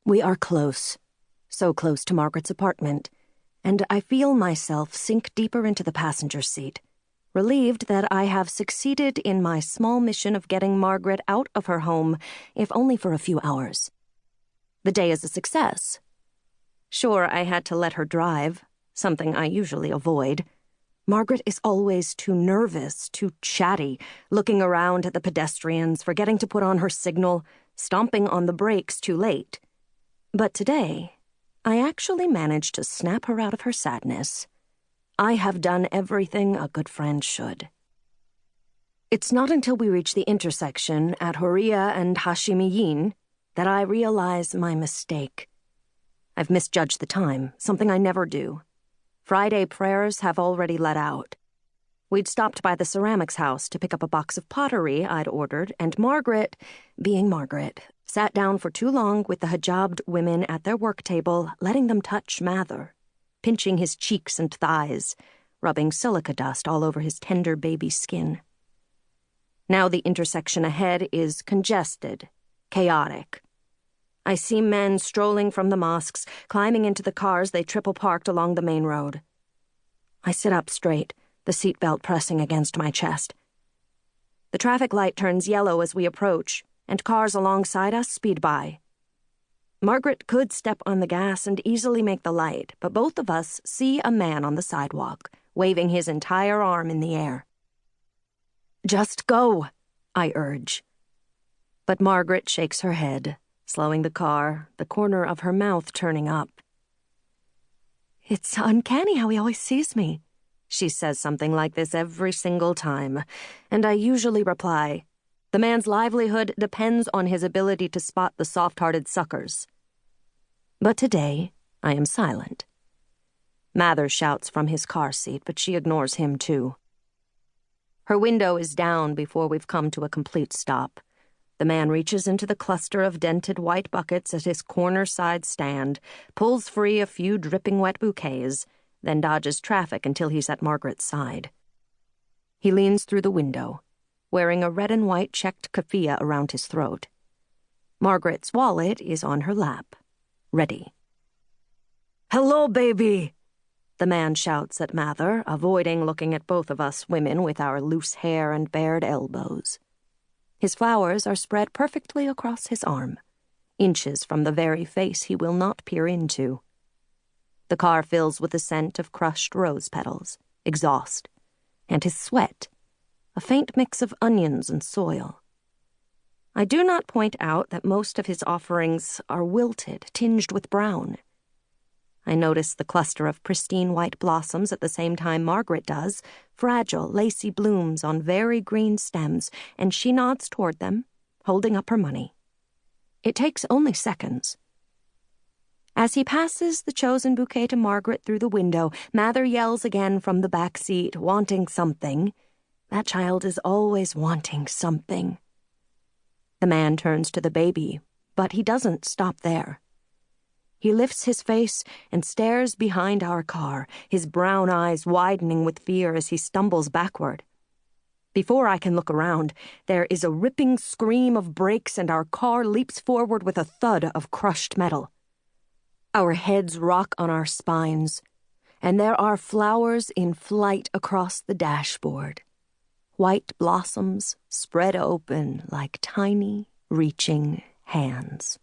We are close, so close to Margaret's apartment, and I feel myself sink deeper into the passenger seat, relieved that I have succeeded in my small mission of getting Margaret out of her home, if only for a few hours. The day is a success. Sure, I had to let her drive, something I usually avoid. Margaret is always too nervous, too chatty, looking around at the pedestrians, forgetting to put on her signal, stomping on the brakes too late. But today, I actually managed to snap her out of her sadness. I have done everything a good friend should. It's not until we reach the intersection at Horia and Hashimiyin that I realize my mistake. I've misjudged the time, something I never do. Friday prayers have already let out. We'd stopped by the ceramics house to pick up a box of pottery I'd ordered, and Margaret, being Margaret, sat down for too long with the hijabbed women at their work table, letting them touch Mather, pinching his cheeks and thighs, rubbing silica dust all over his tender baby skin. Now the intersection ahead is congested, chaotic. I see men strolling from the mosques, climbing into the cars they triple-parked along the main road. I sit up straight, the seatbelt pressing against my chest. The traffic light turns yellow as we approach, and cars alongside us speed by. Margaret could step on the gas and easily make the light, but both of us see a man on the sidewalk, waving his entire arm in the air. "Just go," I urge. But Margaret shakes her head, slowing the car, the corner of her mouth turning up. "It's uncanny how he always sees me." She says something like this every single time, and I usually reply, "The man's livelihood depends on his ability to spot the soft-hearted suckers." But today, I am silent. Mather shouts from his car seat, but she ignores him too. Her window is down before we've come to a complete stop. The man reaches into the cluster of dented white buckets at his corner side stand, pulls free a few dripping wet bouquets, then dodges traffic until he's at Margaret's side. He leans through the window, wearing a red and white checked keffiyeh around his throat. Margaret's wallet is on her lap, ready. "Hello, baby!" the man shouts at Mather, avoiding looking at both of us women with our loose hair and bared elbows. His flowers are spread perfectly across his arm, inches from the very face he will not peer into. The car fills with the scent of crushed rose petals, exhaust, and his sweat, a faint mix of onions and soil. I do not point out that most of his offerings are wilted, tinged with brown. I notice the cluster of pristine white blossoms at the same time Margaret does, fragile, lacy blooms on very green stems, and she nods toward them, holding up her money. It takes only seconds. As he passes the chosen bouquet to Margaret through the window, Mather yells again from the back seat, wanting something. That child is always wanting something. The man turns to the baby, but he doesn't stop there. He lifts his face and stares behind our car, his brown eyes widening with fear as he stumbles backward. Before I can look around, there is a ripping scream of brakes and our car leaps forward with a thud of crushed metal. Our heads rock on our spines, and there are flowers in flight across the dashboard. White blossoms spread open like tiny, reaching hands.